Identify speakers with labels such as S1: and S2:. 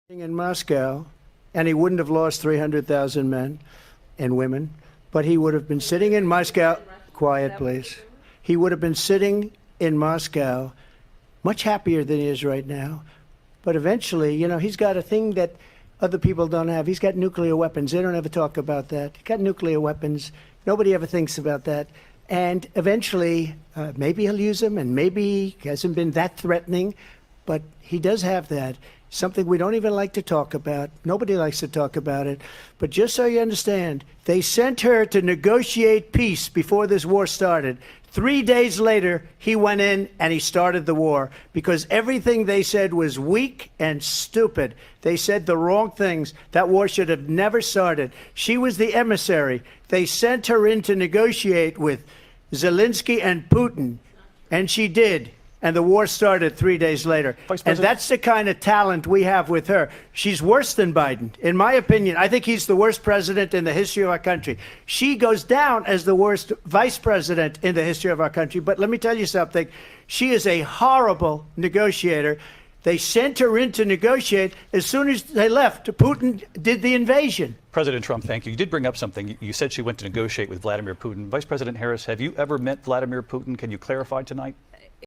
S1: In Moscow, and he wouldn't have lost 300,000 men and women, but he would have been sitting in Moscow. Quiet, please. He would have been sitting in Moscow much happier than he is right now. But eventually, he's got a thing that other people don't have. He's got nuclear weapons. They don't ever talk about that. He's got nuclear weapons. Nobody ever thinks about that. And eventually, maybe he'll use them, and maybe he hasn't been that threatening, but he does have that. Something we don't even like to talk about. Nobody likes to talk about it. But just so you understand, they sent her to negotiate peace before this war started. 3 days later, he went in and he started the war because everything they said was weak and stupid. They said the wrong things. That war should have never started. She was the emissary. They sent her in to negotiate with Zelensky and Putin, and she did. And the war started 3 days later. And that's the kind of talent we have with her. She's worse than Biden. In my opinion, I think he's the worst president in the history of our country. She goes down as the worst vice president in the history of our country. But let me tell you something. She is a horrible negotiator. They sent her in to negotiate. As soon as they left, Putin did the invasion.
S2: President Trump, thank you. You did bring up something. You said she went to negotiate with Vladimir Putin. Vice President Harris, have you ever met Vladimir Putin? Can you clarify tonight?